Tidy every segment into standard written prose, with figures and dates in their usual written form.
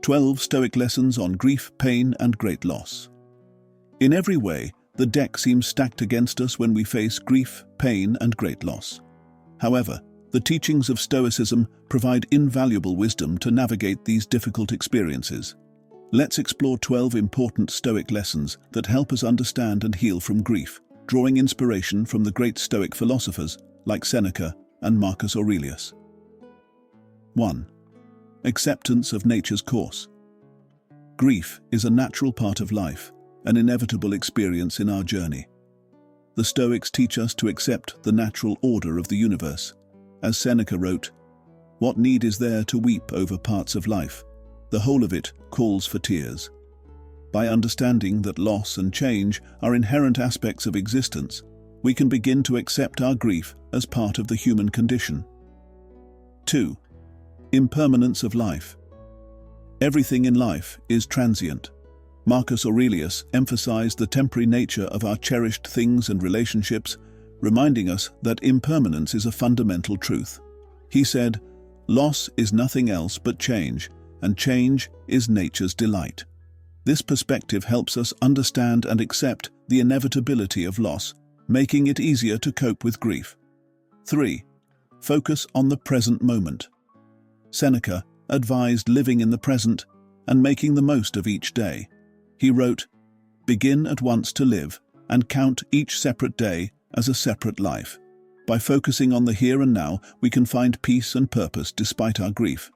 12 Stoic Lessons on Grief, Pain, and Great Loss. In every way, the deck seems stacked against us when we face grief, pain, and great loss. However, the teachings of Stoicism provide invaluable wisdom to navigate these difficult experiences. Let's explore 12 important Stoic lessons that help us understand and heal from grief, drawing inspiration from the great Stoic philosophers like Seneca and Marcus Aurelius. 1. Acceptance of nature's course. Grief is a natural part of life, an inevitable experience in our journey. The Stoics teach us to accept the natural order of the universe. As Seneca wrote, "What need is there to weep over parts of life? The whole of it calls for tears." By understanding that loss and change are inherent aspects of existence, we can begin to accept our grief as part of the human condition. 2. Impermanence of life. Everything in life is transient. Marcus Aurelius emphasized the temporary nature of our cherished things and relationships, reminding us that impermanence is a fundamental truth. He said, "Loss is nothing else but change, and change is nature's delight." This perspective helps us understand and accept the inevitability of loss, making it easier to cope with grief. 3. Focus on the present moment. Seneca advised living in the present and making the most of each day. He wrote, "Begin at once to live, and count each separate day as a separate life." By focusing on the here and now, we can find peace and purpose despite our grief.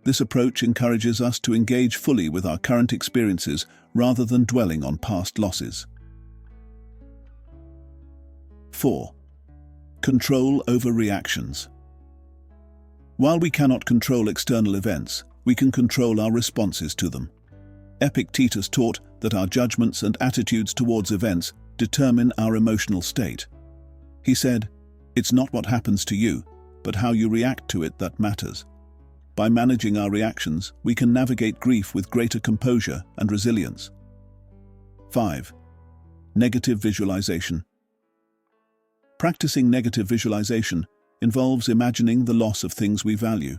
This approach encourages us to engage fully with our current experiences rather than dwelling on past losses. 4. Control over reactions. While we cannot control external events, we can control our responses to them. Epictetus taught that our judgments and attitudes towards events determine our emotional state. He said, "It's not what happens to you, but how you react to it that matters." By managing our reactions, we can navigate grief with greater composure and resilience. 5. Negative visualization. Practicing negative visualization involves imagining the loss of things we value.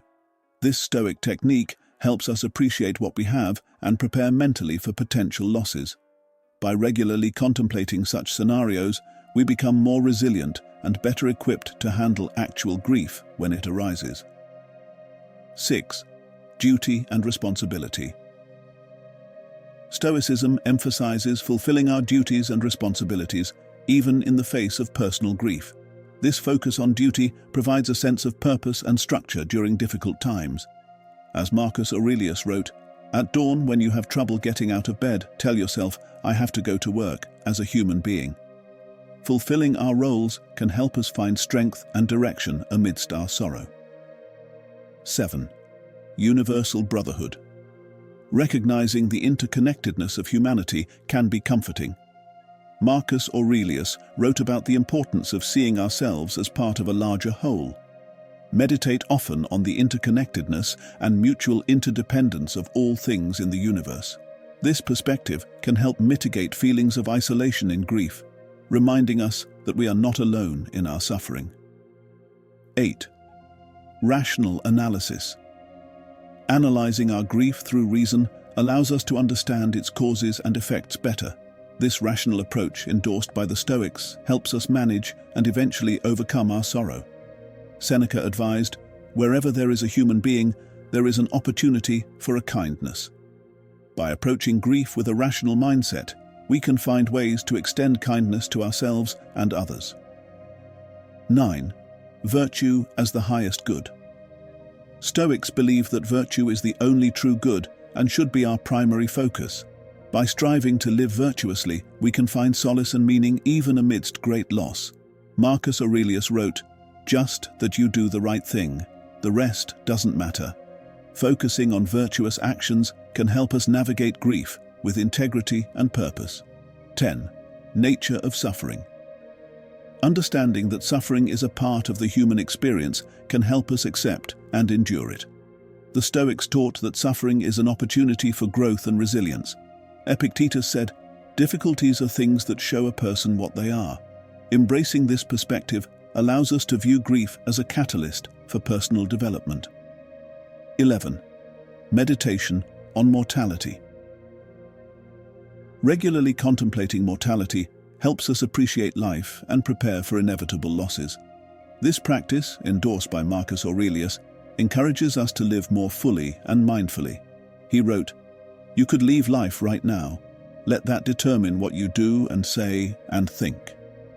This Stoic technique helps us appreciate what we have and prepare mentally for potential losses. By regularly contemplating such scenarios, we become more resilient and better equipped to handle actual grief when it arises. 6. Duty and responsibility. Stoicism emphasizes fulfilling our duties and responsibilities, even in the face of personal grief. This focus on duty provides a sense of purpose and structure during difficult times. As Marcus Aurelius wrote, "At dawn, when you have trouble getting out of bed, tell yourself, 'I have to go to work,' as a human being." Fulfilling our roles can help us find strength and direction amidst our sorrow. 7. Universal brotherhood. Recognizing the interconnectedness of humanity can be comforting. Marcus Aurelius wrote about the importance of seeing ourselves as part of a larger whole. Meditate often on the interconnectedness and mutual interdependence of all things in the universe. This perspective can help mitigate feelings of isolation in grief, reminding us that we are not alone in our suffering. 8. Rational analysis. Analyzing our grief through reason allows us to understand its causes and effects better. This rational approach, endorsed by the Stoics, helps us manage and eventually overcome our sorrow. Seneca advised, "Wherever there is a human being, there is an opportunity for a kindness." By approaching grief with a rational mindset, we can find ways to extend kindness to ourselves and others. 9. Virtue as the highest good. Stoics believe that virtue is the only true good and should be our primary focus. By striving to live virtuously, we can find solace and meaning even amidst great loss. Marcus Aurelius wrote, "Just that you do the right thing, the rest doesn't matter." Focusing on virtuous actions can help us navigate grief with integrity and purpose. 10. Nature of suffering. Understanding that suffering is a part of the human experience can help us accept and endure it. The Stoics taught that suffering is an opportunity for growth and resilience. Epictetus said, "Difficulties are things that show a person what they are." Embracing this perspective allows us to view grief as a catalyst for personal development. 11. Meditation on mortality. Regularly contemplating mortality helps us appreciate life and prepare for inevitable losses. This practice, endorsed by Marcus Aurelius, encourages us to live more fully and mindfully. He wrote, "You could leave life right now. Let that determine what you do and say and think."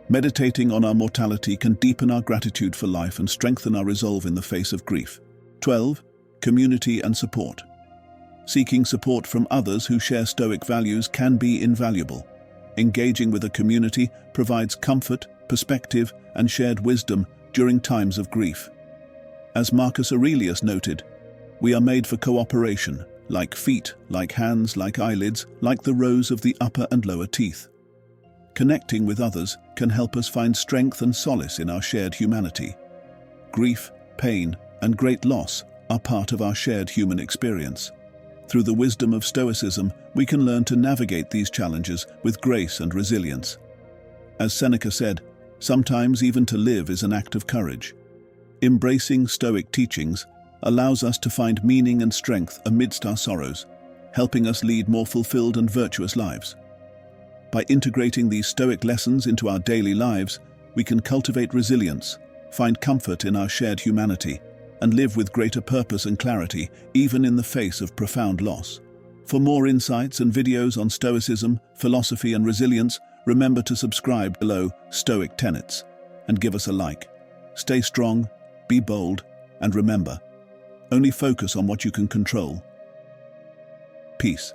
Meditating on our mortality can deepen our gratitude for life and strengthen our resolve in the face of grief. 12. Community and support. Seeking support from others who share Stoic values can be invaluable. Engaging with a community provides comfort, perspective, and shared wisdom during times of grief. As Marcus Aurelius noted, "We are made for cooperation, like feet, like hands, like eyelids, like the rows of the upper and lower teeth." Connecting with others can help us find strength and solace in our shared humanity. Grief, pain, and great loss are part of our shared human experience. Through the wisdom of Stoicism, we can learn to navigate these challenges with grace and resilience. As Seneca said, "Sometimes even to live is an act of courage." Embracing Stoic teachings allows us to find meaning and strength amidst our sorrows, helping us lead more fulfilled and virtuous lives. By integrating these Stoic lessons into our daily lives, we can cultivate resilience, find comfort in our shared humanity, and live with greater purpose and clarity, even in the face of profound loss. For more insights and videos on Stoicism, philosophy, and resilience, remember to subscribe below Stoic Tenets and give us a like. Stay strong, be bold, and remember, only focus on what you can control. Peace.